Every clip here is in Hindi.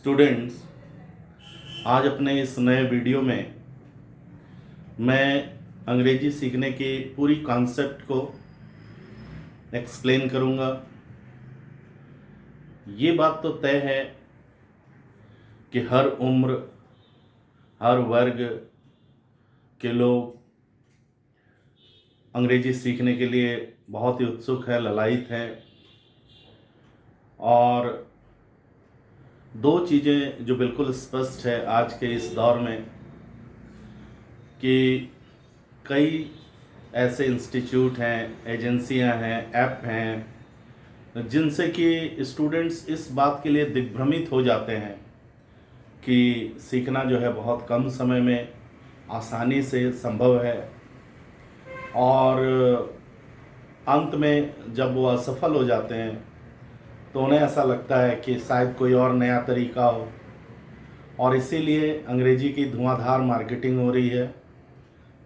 स्टूडेंट्स, आज अपने इस नए वीडियो में मैं अंग्रेजी सीखने की पूरी कॉन्सेप्ट को एक्सप्लेन करूंगा। ये बात तो तय है कि हर उम्र, हर वर्ग के लोग अंग्रेजी सीखने के लिए बहुत ही उत्सुक है, ललायित हैं। और दो चीज़ें जो बिल्कुल स्पष्ट है आज के इस दौर में कि कई ऐसे इंस्टीट्यूट हैं, एजेंसियां हैं, ऐप हैं जिनसे कि स्टूडेंट्स इस बात के लिए दिग्भ्रमित हो जाते हैं कि सीखना जो है बहुत कम समय में आसानी से संभव है, और अंत में जब वो असफल हो जाते हैं तो उन्हें ऐसा लगता है कि शायद कोई और नया तरीका हो, और इसीलिए अंग्रेजी की धुआंधार मार्केटिंग हो रही है,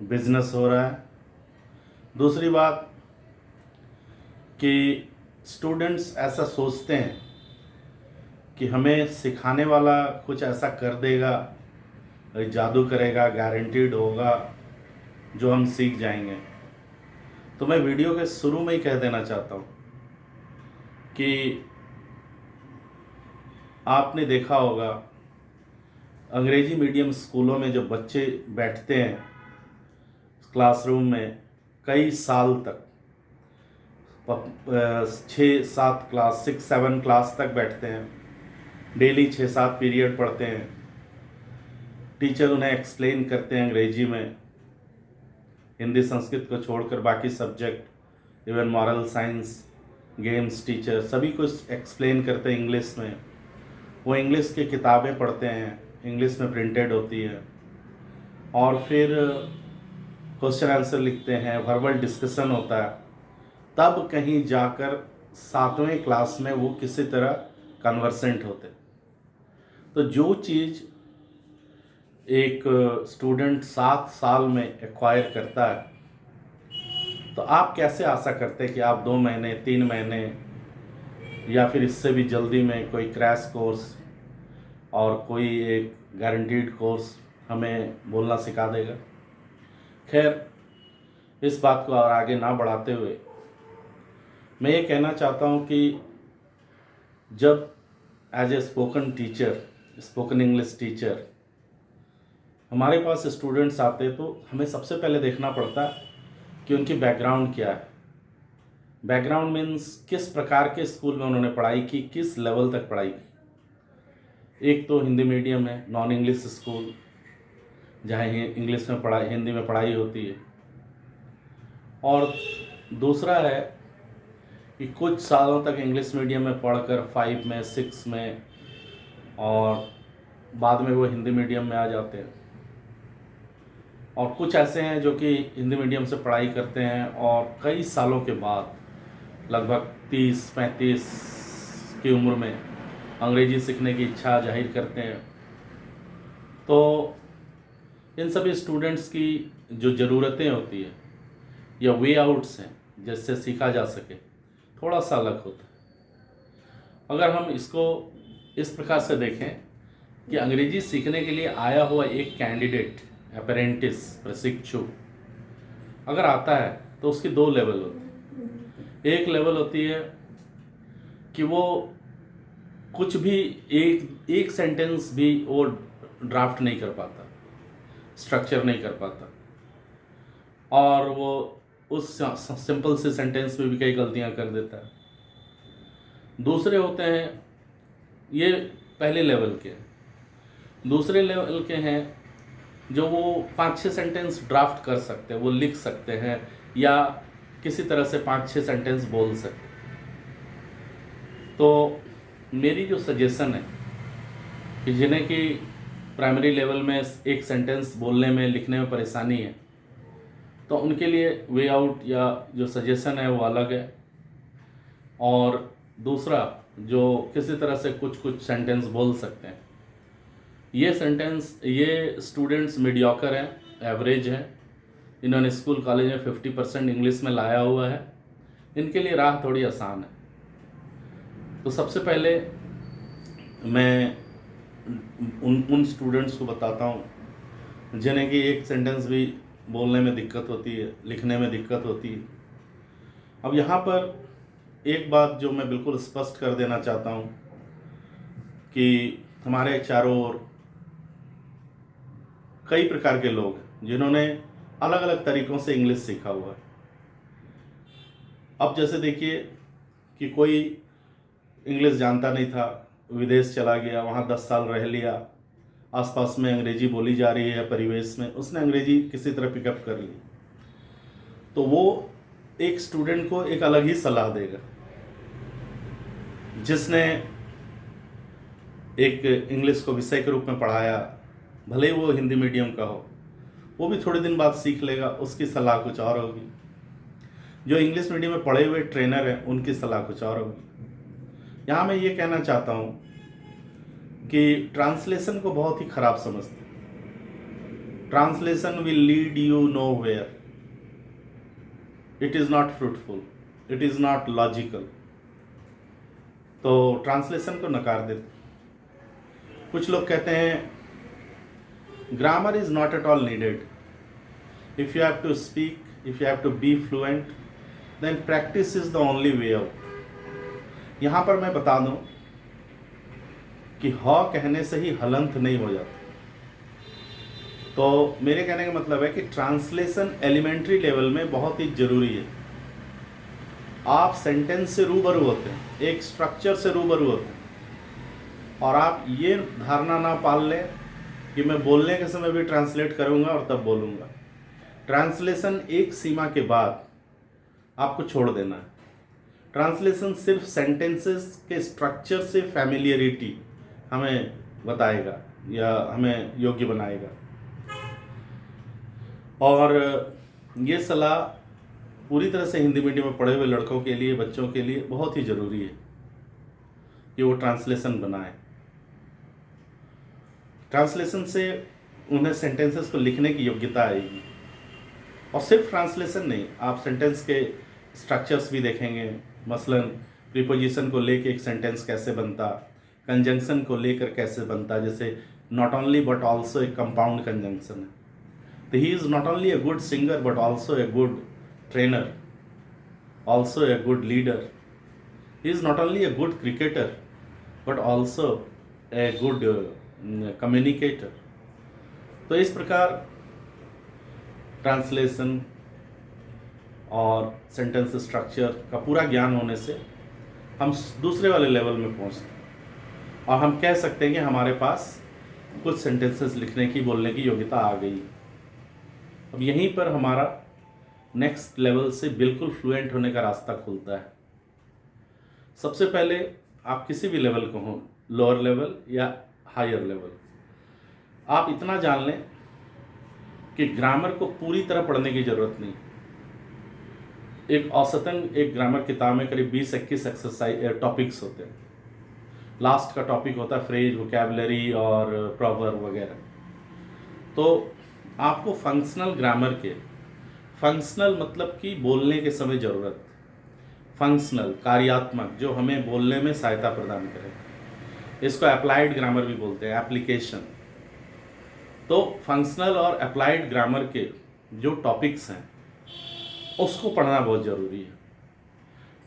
बिजनेस हो रहा है। दूसरी बात कि स्टूडेंट्स ऐसा सोचते हैं कि हमें सिखाने वाला कुछ ऐसा कर देगा, जादू करेगा, गारंटीड होगा, जो हम सीख जाएंगे। तो मैं वीडियो के शुरू में ही कह देना चाहता हूँ कि आपने देखा होगा अंग्रेजी मीडियम स्कूलों में जब बच्चे बैठते हैं क्लासरूम में कई साल तक, 6-7 क्लास, 6-7 क्लास तक बैठते हैं, डेली 6-7 पीरियड पढ़ते हैं, टीचर उन्हें एक्सप्लेन करते हैं अंग्रेजी में, हिंदी संस्कृत को छोड़कर बाकी subject, even moral science, games, teacher सभी कुछ एक्सप्लेन करते हैं इंग्लिश में। वो इंग्लिश की किताबें पढ़ते हैं, इंग्लिश में प्रिंटेड होती है, और फिर क्वेश्चन आंसर लिखते हैं, वर्बल डिस्कशन होता है। तब कहीं जाकर 7वें क्लास में वो किसी तरह कन्वर्सेंट होते। तो जो चीज़ एक स्टूडेंट 7 साल में एक्वायर करता है, तो आप कैसे आशा करते हैं कि आप 2 महीने, 3 महीने या फिर इससे भी जल्दी में कोई क्रैश कोर्स और कोई एक गारंटीड कोर्स हमें बोलना सिखा देगा। खैर, इस बात को और आगे ना बढ़ाते हुए मैं ये कहना चाहता हूँ कि जब as a spoken teacher, spoken English teacher हमारे पास स्टूडेंट्स आते तो हमें सबसे पहले देखना पड़ता कि उनकी बैकग्राउंड क्या है। बैकग्राउंड मीन्स किस प्रकार के स्कूल में उन्होंने पढ़ाई की, किस लेवल तक पढ़ाई की। एक तो हिंदी मीडियम है, नॉन इंग्लिश स्कूल, जहाँ इंग्लिश में पढ़ाई, हिंदी में पढ़ाई होती है, और दूसरा है कि कुछ सालों तक इंग्लिश मीडियम में पढ़कर 5 में, 6 में, और बाद में वो हिंदी मीडियम में आ जाते हैं। और कुछ ऐसे हैं जो कि हिंदी मीडियम से पढ़ाई करते हैं और कई सालों के बाद, लगभग 30-35 की उम्र में अंग्रेजी सीखने की इच्छा जाहिर करते हैं। तो इन सभी स्टूडेंट्स की जो ज़रूरतें होती है या वे आउट्स हैं जिससे सीखा जा सके, थोड़ा सा अलग होता है। अगर हम इसको इस प्रकार से देखें कि अंग्रेजी सीखने के लिए आया हुआ एक कैंडिडेट, अप्रेंटिस, प्रशिक्षु अगर आता है तो उसकी 2 लेवल होती है। एक लेवल होती है कि वो कुछ भी एक सेंटेंस भी वो ड्राफ्ट नहीं कर पाता, स्ट्रक्चर नहीं कर पाता, और वो उस सिंपल से सेंटेंस में भी कई गलतियां कर देता है। दूसरे होते हैं, ये पहले लेवल के। दूसरे लेवल के हैं जो वो 5-6 सेंटेंस ड्राफ्ट कर सकते हैं, वो लिख सकते हैं या किसी तरह से 5-6 सेंटेंस बोल सकते हैं। तो मेरी जो सजेशन है कि जिन्हें कि प्राइमरी लेवल में एक सेंटेंस बोलने में, लिखने में परेशानी है, तो उनके लिए वे आउट या जो सजेशन है वो अलग है। और दूसरा जो किसी तरह से कुछ सेंटेंस बोल सकते हैं, ये स्टूडेंट्स मीडियोकर हैं, एवरेज हैं, इन्होंने स्कूल कॉलेज में 50% इंग्लिश में लाया हुआ है, इनके लिए राह थोड़ी आसान है। तो सबसे पहले मैं उन स्टूडेंट्स को बताता हूँ जिन्हें कि एक सेंटेंस भी बोलने में दिक्कत होती है, लिखने में दिक्कत होती है। अब यहाँ पर एक बात जो मैं बिल्कुल स्पष्ट कर देना चाहता हूँ कि हमारे चारों ओर कई प्रकार के लोग हैं जिन्होंने अलग अलग तरीक़ों से इंग्लिश सीखा हुआ है। अब जैसे देखिए कि कोई इंग्लिश जानता नहीं था, विदेश चला गया, वहाँ 10 साल रह लिया, आसपास में अंग्रेजी बोली जा रही है परिवेश में, उसने अंग्रेजी किसी तरह पिकअप कर ली, तो वो एक स्टूडेंट को एक अलग ही सलाह देगा। जिसने एक इंग्लिश को विषय के रूप में पढ़ाया, भले ही वो हिंदी मीडियम का हो, वो भी थोड़े दिन बाद सीख लेगा, उसकी सलाह कुछ और होगी। जो इंग्लिश मीडियम में पढ़े हुए ट्रेनर हैं, उनकी सलाह कुछ और होगी। यहाँ मैं ये कहना चाहता हूँ कि ट्रांसलेशन को बहुत ही खराब समझते हैं। Translation will lead you nowhere, it is not fruitful, it is not logical. तो ट्रांसलेशन को नकार देते। कुछ लोग कहते हैं grammar is not at all needed, if you have to speak, if you have to be fluent, then practice is the only way out. यहाँ पर मैं बता दूँ कि हाँ कहने से ही हलंत नहीं हो जाता। तो मेरे कहने का मतलब है कि ट्रांसलेशन एलिमेंट्री लेवल में बहुत ही ज़रूरी है। आप सेंटेंस से रूबरू होते हैं, एक स्ट्रक्चर से रूबरू होते हैं, और आप ये धारणा ना पाल लें कि मैं बोलने के समय भी ट्रांसलेट करूँगा और तब बोलूँगा। ट्रांसलेशन एक सीमा के बाद आपको छोड़ देना है। ट्रांसलेशन सिर्फ सेंटेंसेस के स्ट्रक्चर से फैमिलियरिटी हमें बताएगा या हमें योग्य बनाएगा। और ये सलाह पूरी तरह से हिंदी मीडियम में पढ़े हुए लड़कों के लिए, बच्चों के लिए बहुत ही ज़रूरी है कि वो ट्रांसलेशन बनाए। ट्रांसलेशन से उन्हें सेंटेंसेस को लिखने की योग्यता आएगी। और सिर्फ ट्रांसलेशन नहीं, आप सेंटेंस के स्ट्रक्चर्स भी देखेंगे। मसलन प्रीपोजिशन को लेके एक सेंटेंस कैसे बनता, कंजंक्शन को लेकर कैसे बनता, जैसे नॉट ओनली बट ऑल्सो एक कंपाउंड कंजंक्शन है। तो he is not only a good singer but also a good trainer, also a good leader. He is not only a good cricketer but also a good communicator. तो इस प्रकार ट्रांसलेशन और सेंटेंस स्ट्रक्चर का पूरा ज्ञान होने से हम दूसरे वाले लेवल में पहुंचते हैं और हम कह सकते हैं कि हमारे पास कुछ सेंटेंसेस लिखने की, बोलने की योग्यता आ गई। अब यहीं पर हमारा नेक्स्ट लेवल से बिल्कुल फ्लुएंट होने का रास्ता खुलता है। सबसे पहले आप किसी भी लेवल को हों, लोअर लेवल या हायर लेवल, आप इतना जान लें कि ग्रामर को पूरी तरह पढ़ने की ज़रूरत नहीं। एक औसतन एक ग्रामर किताब में करीब 20-21 एक्सरसाइज टॉपिक्स होते हैं। लास्ट का टॉपिक होता है फ्रेज, वोकैबुलरी और प्रॉवर्ब वगैरह। तो आपको फंक्शनल ग्रामर के, फंक्शनल मतलब कि बोलने के समय ज़रूरत, फंक्शनल कार्यात्मक, जो हमें बोलने में सहायता प्रदान करे, इसको अप्लाइड ग्रामर भी बोलते हैं, एप्लीकेशन। तो फंक्शनल और अप्लाइड ग्रामर के जो टॉपिक्स हैं उसको पढ़ना बहुत ज़रूरी है।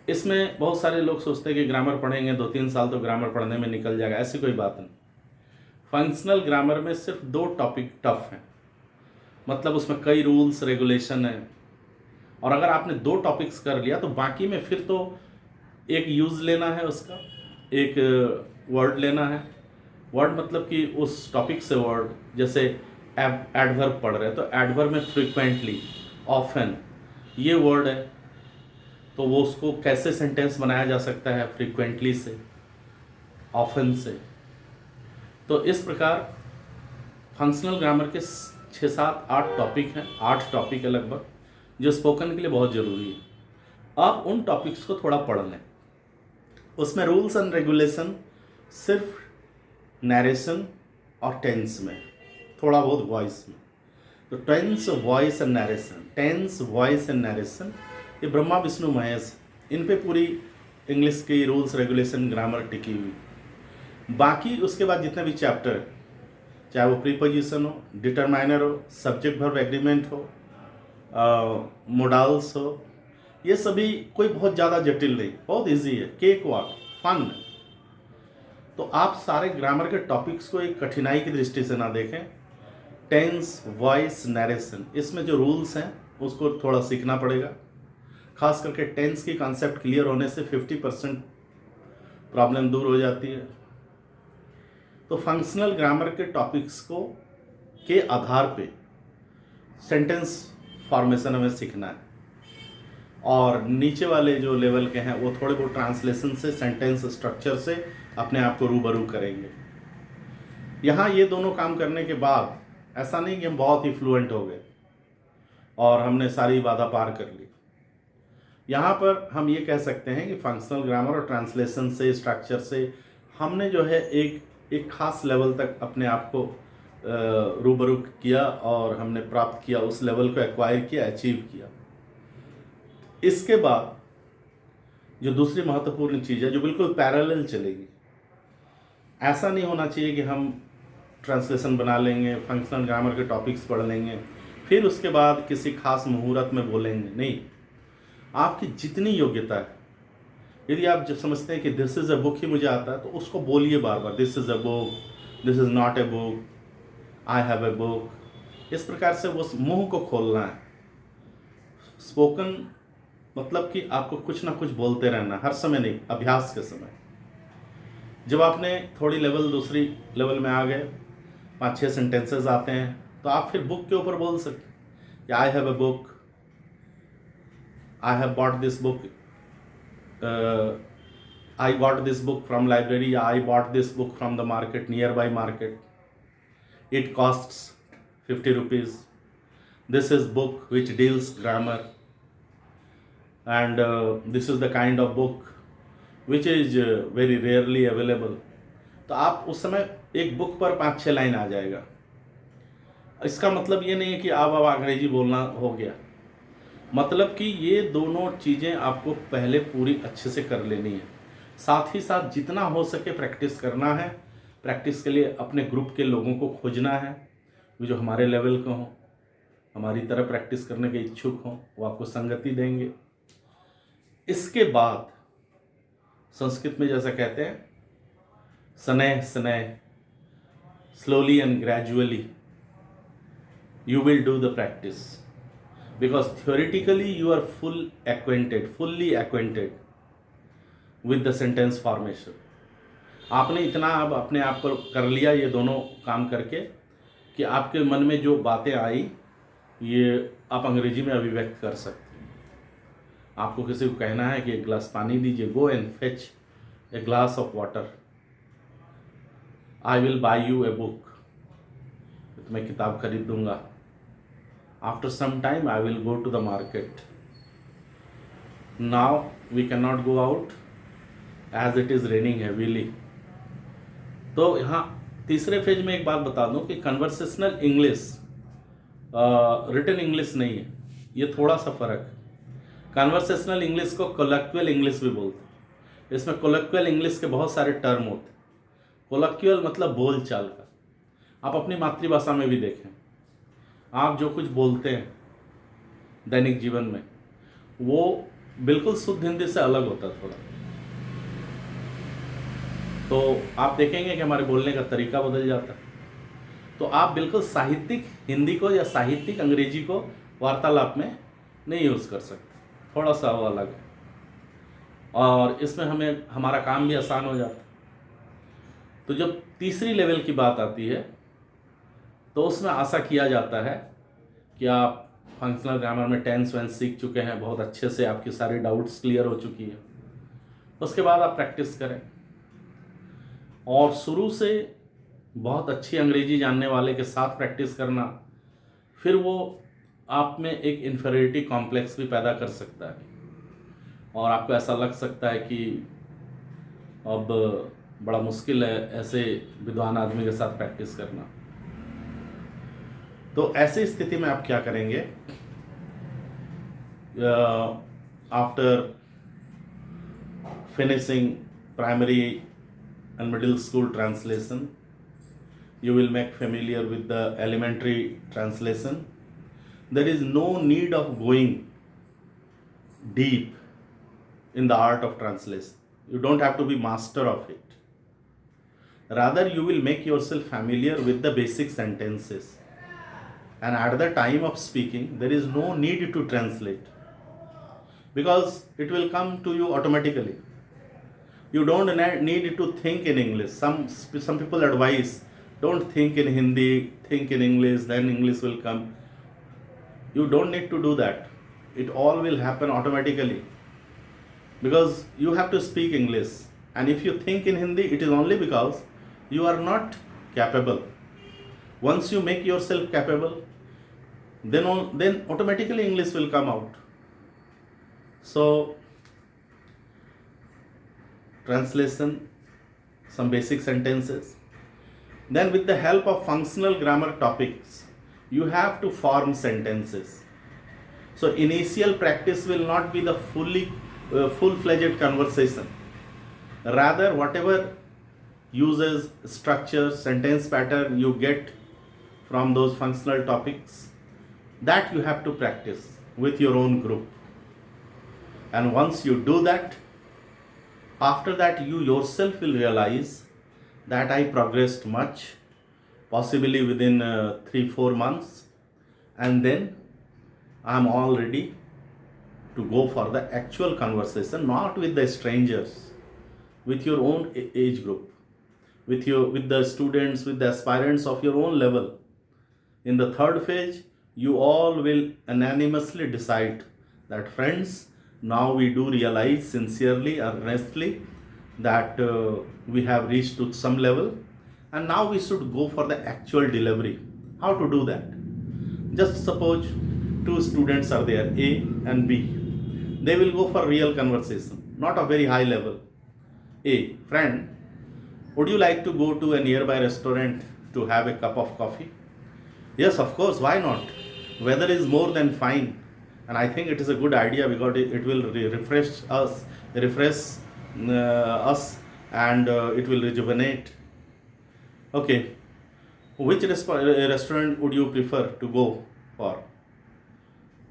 इसमें बहुत सारे लोग सोचते हैं कि ग्रामर पढ़ेंगे 2-3 साल तो ग्रामर पढ़ने में निकल जाएगा, ऐसी कोई बात नहीं। फंक्शनल ग्रामर में सिर्फ 2 टॉपिक टफ हैं, मतलब उसमें कई रूल्स रेगुलेशन हैं, और अगर आपने 2 टॉपिक्स कर लिया तो बाकी में फिर तो एक यूज़ लेना है उसका, एक वर्ड लेना है। वर्ड मतलब कि उस टॉपिक से वर्ड, जैसे एडवर्ब पढ़ रहे हैं तो एडवर्ब में फ्रिक्वेंटली, ऑफन ये वर्ड है, तो वो उसको कैसे सेंटेंस बनाया जा सकता है, फ्रिक्वेंटली से, ऑफन से। तो इस प्रकार फंक्शनल ग्रामर के 6-7-8 टॉपिक हैं, 8 टॉपिक है लगभग, जो स्पोकन के लिए बहुत ज़रूरी है। आप उन टॉपिक्स को थोड़ा पढ़ लें। उसमें रूल्स एंड रेगुलेशन सिर्फ नरेशन और टेंस में, थोड़ा बहुत वॉइस में। तो tense, voice and narration, tense, voice and narration, ये ब्रह्मा विष्णु महेश, इन पे पूरी इंग्लिश की रूल्स रेगुलेशन ग्रामर टिकी हुई। बाकी उसके बाद जितने भी चैप्टर है, चाहे वो प्रीपोजिशन हो, डिटरमाइनर हो, सब्जेक्ट वर्ब एग्रीमेंट हो, मोडाल्स हो, ये सभी कोई बहुत ज़्यादा जटिल नहीं, बहुत इजी है, केक वॉक, फन। तो आप सारे ग्रामर के टॉपिक्स को एक कठिनाई की दृष्टि से ना देखें। टेंस, वॉइस, नरेशन, इसमें जो रूल्स हैं उसको थोड़ा सीखना पड़ेगा। खास करके टेंस की कॉन्सेप्ट क्लियर होने से 50% प्रॉब्लम दूर हो जाती है। तो फंक्शनल ग्रामर के टॉपिक्स को के आधार पे सेंटेंस फॉर्मेशन हमें सीखना है, और नीचे वाले जो लेवल के हैं वो थोड़े बहुत ट्रांसलेशन से, सेंटेंस स्ट्रक्चर से अपने आप को रूबरू करेंगे। यहाँ ये दोनों काम करने के बाद ऐसा नहीं कि हम बहुत ही फ्लुएंट हो गए और हमने सारी बाधा पार कर ली। यहाँ पर हम ये कह सकते हैं कि फंक्शनल ग्रामर और ट्रांसलेशन से, स्ट्रक्चर से हमने जो है एक खास लेवल तक अपने आप को रूबरू किया और हमने प्राप्त किया, उस लेवल को एक्वायर किया, अचीव किया। इसके बाद जो दूसरी महत्वपूर्ण चीज़ है जो बिल्कुल पैरेलल चलेगी, ऐसा नहीं होना चाहिए कि हम ट्रांसलेशन बना लेंगे, फंक्शनल ग्रामर के टॉपिक्स पढ़ लेंगे, फिर उसके बाद किसी खास मुहूर्त में बोलेंगे। नहीं, आपकी जितनी योग्यता है, यदि आप जब समझते हैं कि दिस इज़ अ बुक ही मुझे आता है, तो उसको बोलिए बार बार, this is a book, this is not a book, I have a book. इस प्रकार से वो मुंह को खोलना है। स्पोकन मतलब कि आपको कुछ ना कुछ बोलते रहना, हर समय नहीं, अभ्यास के समय। जब आपने थोड़ी लेवल, दूसरी लेवल में आ गए, 5-6 सेंटेंसेस आते हैं, तो आप फिर बुक के ऊपर बोल सकते कि I have a book, I have bought this book, I got this book from library, I bought this book from the market, nearby market. It costs 50 rupees. This is book which deals grammar, and this is the kind of book which is very rarely available. तो आप उस समय एक बुक पर 5-6 लाइन आ जाएगा। इसका मतलब ये नहीं है कि आप अब अंग्रेजी बोलना हो गया, मतलब कि ये दोनों चीज़ें आपको पहले पूरी अच्छे से कर लेनी है। साथ ही साथ जितना हो सके प्रैक्टिस करना है। प्रैक्टिस के लिए अपने ग्रुप के लोगों को खोजना है जो हमारे लेवल के हों, हमारी तरह प्रैक्टिस करने के इच्छुक हों, वो आपको संगति देंगे। इसके बाद संस्कृत में जैसा कहते हैं, स्नेह स्नेह, slowly and gradually you will do the practice, because theoretically you are fully acquainted with the sentence formation. आपने इतना अब अपने आप को कर लिया ये दोनों काम करके कि आपके मन में जो बातें आई ये आप अंग्रेजी में अभिव्यक्त कर सकते हैं। आपको किसी को कहना है कि एक गिलास पानी दीजिए, go and fetch a glass of water, I will buy U a book, तो मैं किताब खरीद दूंगा। After some time I will go to the market. Now we cannot go out as it is raining heavily. तो यहाँ तीसरे फेज में एक बात बता दूं कि कन्वर्सेशनल इंग्लिश रिटन इंग्लिश नहीं है, ये थोड़ा सा फर्क है। कन्वर्सेशनल इंग्लिश को कोलक्चुअल इंग्लिश भी बोलते हैं। इसमें कोलक्चुअल इंग्लिश के बहुत सारे टर्म होते हैं। कोलक्चुअल मतलब बोल चाल का। आप अपनी मातृभाषा में भी देखें, आप जो कुछ बोलते हैं दैनिक जीवन में वो बिल्कुल शुद्ध हिंदी से अलग होता है थोड़ा। तो आप देखेंगे कि हमारे बोलने का तरीका बदल जाता है। तो आप बिल्कुल साहित्यिक हिंदी को या साहित्यिक अंग्रेजी को वार्तालाप में नहीं यूज़ कर सकते, थोड़ा सा वो अलग है, और इसमें हमें हमारा काम भी आसान हो जाता है। तो जब तीसरी लेवल की बात आती है तो उसमें आशा किया जाता है कि आप फंक्शनल ग्रामर में टेंस वेंस सीख चुके हैं, बहुत अच्छे से आपकी सारी डाउट्स क्लियर हो चुकी है। उसके बाद आप प्रैक्टिस करें, और शुरू से बहुत अच्छी अंग्रेजी जानने वाले के साथ प्रैक्टिस करना, फिर वो आप में एक इन्फीरियरिटी कॉम्प्लेक्स भी पैदा कर सकता है, और आपको ऐसा लग सकता है कि अब बड़ा मुश्किल है ऐसे विद्वान आदमी के साथ प्रैक्टिस करना। तो ऐसी स्थिति में आप क्या करेंगे? After finishing primary and middle school translation. You will make familiar with the elementary translation. There is no need of going deep in the art of translation. You don't have to be master of it. Rather, you will make yourself familiar with the basic sentences. And at the time of speaking, there is no need to translate because it will come to you automatically. You don't need to think in English. Some people advise, don't think in Hindi, think in English, then English will come. You don't need to do that. It all will happen automatically because you have to speak English. And if you think in Hindi, it is only because you are not capable. Once you make yourself capable, then automatically English will come out. So, translation, some basic sentences. Then with the help of functional grammar topics, you have to form sentences. So initial practice will not be the full-fledged conversation. Rather, whatever uses, structure, sentence pattern you get from those functional topics, that you have to practice with your own group. And once you do that, after that you yourself will realize that I progressed much, possibly within 3-4 months, and then I am all ready to go for the actual conversation, not with the strangers, with your own age group, with the students, with the aspirants of your own level. In the third phase, you all will unanimously decide that, friends, now we do realize sincerely, earnestly, that we have reached to some level, and now we should go for the actual delivery. How to do that? Just suppose two students are there, A and B. They will go for real conversation, not a very high level. A, friend, would you like to go to a nearby restaurant to have a cup of coffee? Yes, of course, why not? Weather is more than fine, and I think it is a good idea because it will refresh us, and it will rejuvenate. Okay, which restaurant would you prefer to go for?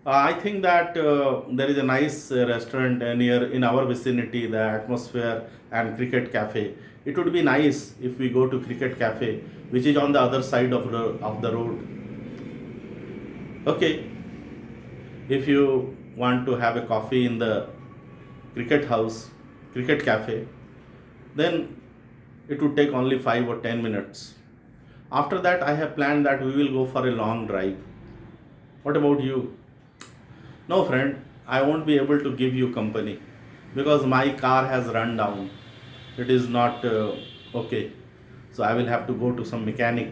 I think that there is a nice restaurant near in our vicinity, the Atmosphere and Cricket Cafe. It would be nice if we go to Cricket Cafe, which is on the other side of the road. Okay, if you want to have a coffee in the Cricket Cafe, then it would take only 5 or 10 minutes. After that, I have planned that we will go for a long drive. What about you? No, friend, I won't be able to give you company because my car has run down. It is not okay. So I will have to go to some mechanic.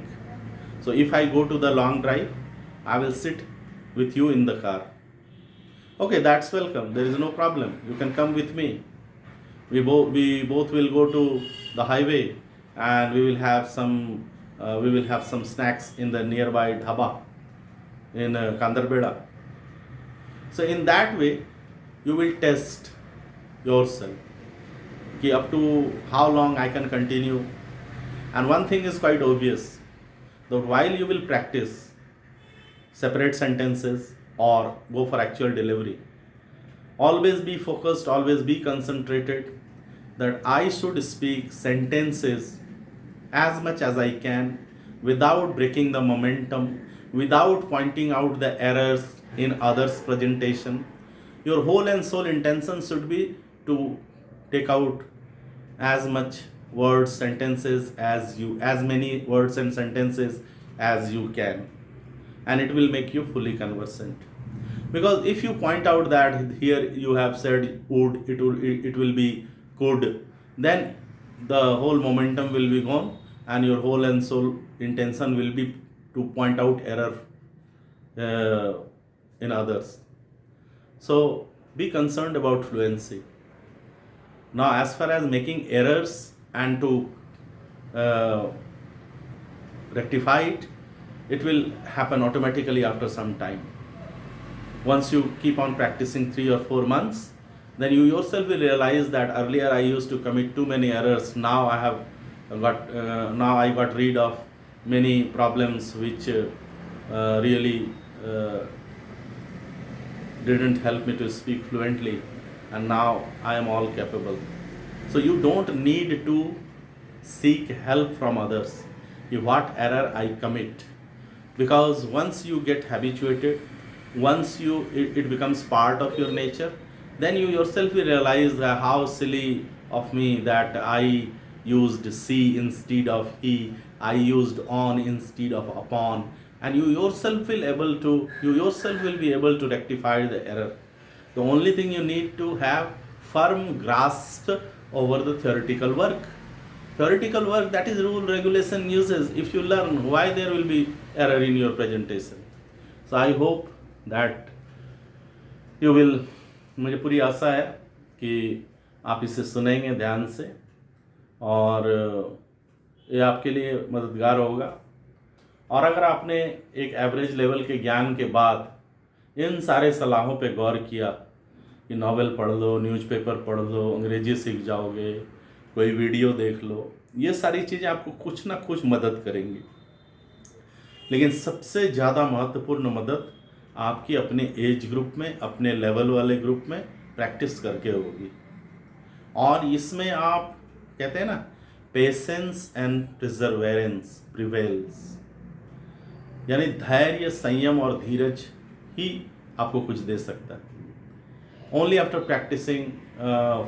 So if I go to the long drive, I will sit with you in the car. Okay, that's welcome. There is no problem. You can come with me. We both will go to the highway, and we will have some snacks in the nearby dhaba in Kandarbeda. So in that way, you will test yourself कि up to how long I can continue. And one thing is quite obvious, that while you will practice separate sentences or go for actual delivery, always be focused, always be concentrated that I should speak sentences as much as I can without breaking the momentum, without pointing out the errors in others' presentation. Your whole and soul intention should be to take out as much words, sentences as many words and sentences as you can, and it will make you fully conversant. Because if you point out that here you have said would, it will be could, then the whole momentum will be gone, and your whole and soul intention will be to point out error in others. So be concerned about fluency. Now, as far as making errors and to rectify it, it will happen automatically after some time. Once you keep on practicing 3 or 4 months, then you yourself will realize that earlier I used to commit too many errors. Now I have Now I got rid of many problems which really didn't help me to speak fluently, and now I am all capable. So you don't need to seek help from others if what error I commit, because once you get habituated, once it becomes part of your nature, then you yourself will realize that how silly of me that I used see instead of he, I used on instead of upon, and you yourself will be able to rectify the error. The only thing you need to have firm grasp over the theoretical work. Theoretical work, that is rule, regulation, uses. If you learn, why there will be error in your presentation? So I hope that you will, मुझे पूरी आशा है कि आप इसे सुनेंगे ध्यान से और ये आपके लिए मददगार होगा। और अगर आपने एक एवरेज लेवल के ज्ञान के बाद इन सारे सलाहों पे गौर किया कि नॉवेल पढ़ लो, न्यूज़पेपर पढ़ लो, अंग्रेजी सीख जाओगे, कोई वीडियो देख लो, ये सारी चीज़ें आपको कुछ ना कुछ मदद करेंगी, लेकिन सबसे ज़्यादा महत्वपूर्ण मदद आपकी अपने एज ग्रुप में, अपने लेवल वाले ग्रुप में प्रैक्टिस करके होगी। और इसमें आप कहते हैं ना, पेशेंस एंड प्रिजर्वेरेंस प्रिवेल्स, यानी धैर्य, संयम और धीरज ही आपको कुछ दे सकता है। Only after practising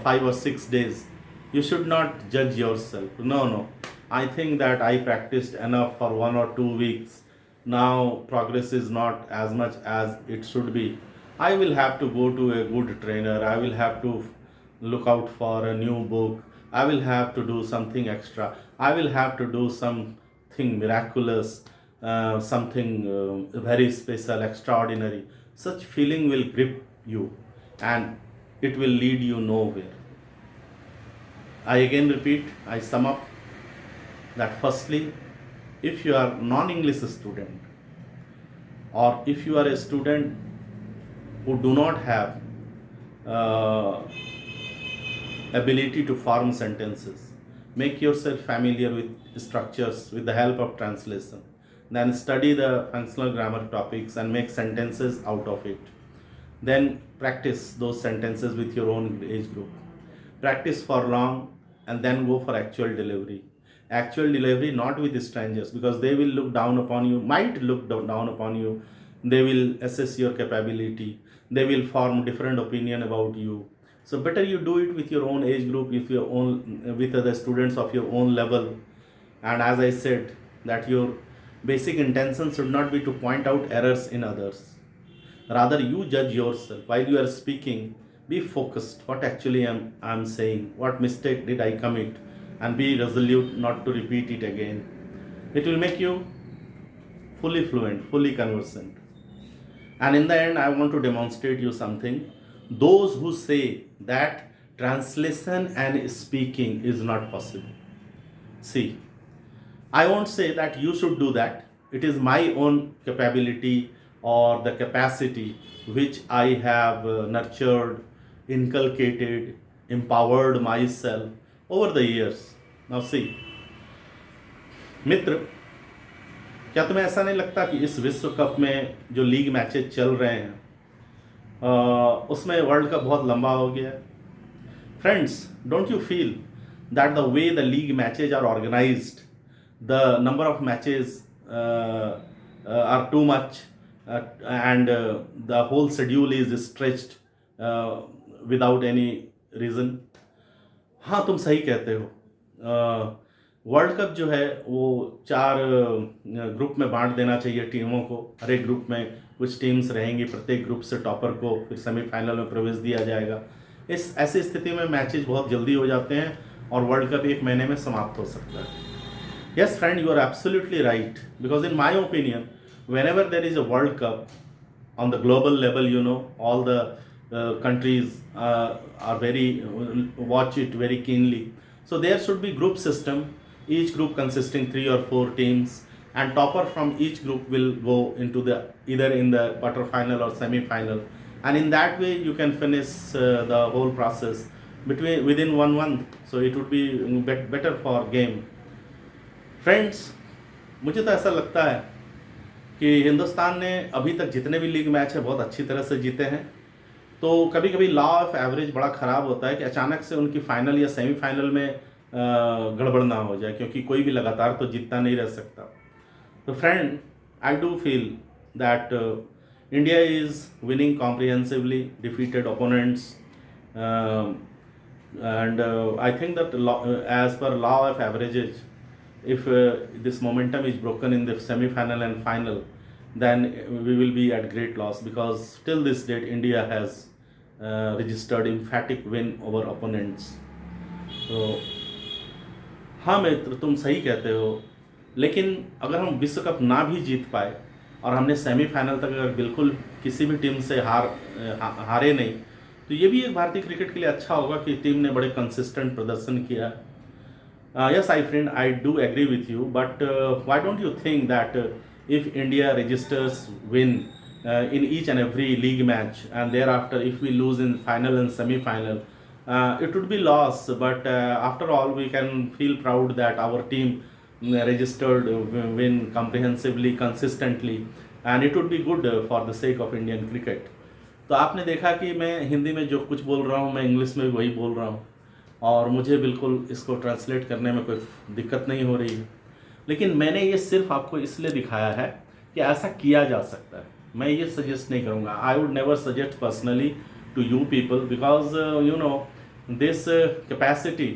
5 or 6 days you should not judge yourself. No, I think that I practiced enough for 1 or 2 weeks. Now progress is not as much as it should be. I will have to go to a good trainer. I will have to look out for a new book. I will have to do something extra. I will have to do something miraculous, something very special, extraordinary. Such feeling will grip you and it will lead you nowhere. I again repeat, I sum up that firstly, if you are non-English student, or if you are a student who do not have uh, ability to form sentences, make yourself familiar with structures with the help of translation. Then study the functional grammar topics and make sentences out of it. Then practice those sentences with your own age group. Practice for long and then go for actual delivery. Actual delivery not with strangers, because they will look down upon you, might look down upon you. They will assess your capability. They will form different opinion about you. So better you do it with your own age group, with other students of your own level. And as I said, that your basic intention should not be to point out errors in others. Rather, you judge yourself while you are speaking. Be focused. What actually I'm saying? What mistake did I commit? And be resolute not to repeat it again. It will make you fully fluent, fully conversant. And in the end, I want to demonstrate you something. Those who say that translation and speaking is not possible. See, I won't say that you should do that. It is my own capability or the capacity which I have nurtured, inculcated, empowered myself over the years. Now see, मित्र, क्या तुम्हें ऐसा नहीं लगता कि इस विश्व कप में जो लीग मैचेस चल रहे हैं उसमें वर्ल्ड कप बहुत लंबा हो गया है? Friends, don't you feel that the way the league matches are organized, the number of matches are too much, and the whole schedule is stretched without any reason? हाँ, तुम सही कहते हो। वर्ल्ड कप जो है वो 4 ग्रुप में बांट देना चाहिए टीमों को। हर एक ग्रुप में कुछ टीम्स रहेंगी, प्रत्येक ग्रुप से टॉपर को फिर सेमीफाइनल में प्रवेश दिया जाएगा। इस ऐसी स्थिति में मैचेस बहुत जल्दी हो जाते हैं और वर्ल्ड कप 1 महीने में समाप्त हो सकता है। Yes, friend, you are absolutely right. Because in my opinion, whenever there is a World Cup on the global level, all the countries are very watch it very keenly. So there should be group system, each group consisting 3 or 4 teams, and topper from each group will go into either in the quarter final or semi final, and in that way you can finish the whole process within 1 month. So it would be better for game. Friends, मुझे तो ऐसा लगता है कि हिंदुस्तान ने अभी तक जितने भी लीग मैच है बहुत अच्छी तरह से जीते हैं। तो कभी कभी लॉ ऑफ एवरेज बड़ा ख़राब होता है कि अचानक से उनकी फाइनल या सेमीफाइनल में गड़बड़ ना हो जाए, क्योंकि कोई भी लगातार तो जीतता नहीं रह सकता। तो friend, I do feel that India is winning comprehensively defeated opponents, and I think that as per law of averages, if this momentum is broken in the semi-final and final, then we will be at great loss, because till this date India has registered emphatic win over opponents. तो हाँ मित्र, तुम सही कहते हो, लेकिन अगर हम विश्व कप ना भी जीत पाए और हमने सेमीफाइनल तक अगर बिल्कुल किसी भी टीम से हारे नहीं, तो ये भी एक भारतीय क्रिकेट के लिए अच्छा होगा कि टीम ने बड़े कंसिस्टेंट प्रदर्शन किया। Yes, I friend, I do agree with you, but why don't you think that if India registers win in each and every league match, and thereafter if we lose in final and semi-final, it would be loss, but after all we can feel proud that our team registered win comprehensively, consistently, and it would be good for the sake of Indian cricket. तो आपने देखा कि मैं हिंदी में जो कुछ बोल रहा हूँ मैं इंग्लिश में भी वही बोल रहा हूँ, और मुझे बिल्कुल इसको ट्रांसलेट करने में कोई दिक्कत नहीं हो रही है। लेकिन मैंने ये सिर्फ आपको इसलिए दिखाया है कि ऐसा किया जा सकता है। मैं ये सजेस्ट नहीं करूँगा, I would never suggest personally to you people, because you know this capacity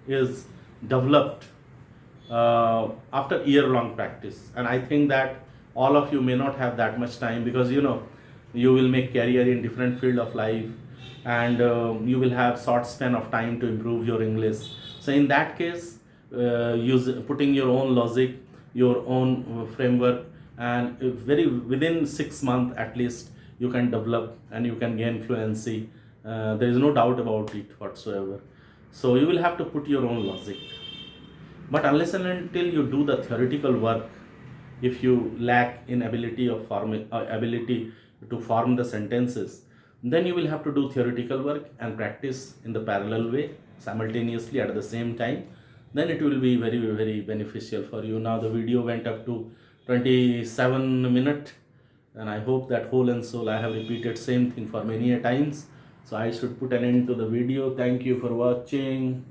is developed after year long practice, and I think that all of you may not have that much time, because you know you will make career in different field of life, and you will have short span of time to improve your English. So in that case, use putting your own logic, your own framework, and very within 6 months at least you can develop and you can gain fluency. There is no doubt about it whatsoever. So you will have to put your own logic. But unless and until you do the theoretical work, if you lack in ability to form the sentences, then you will have to do theoretical work and practice in the parallel way, simultaneously at the same time. Then it will be very, very beneficial for you. Now the video went up to 27 minutes, and I hope that whole and soul I have repeated same thing for many a times. So I should put an end to the video. Thank you for watching.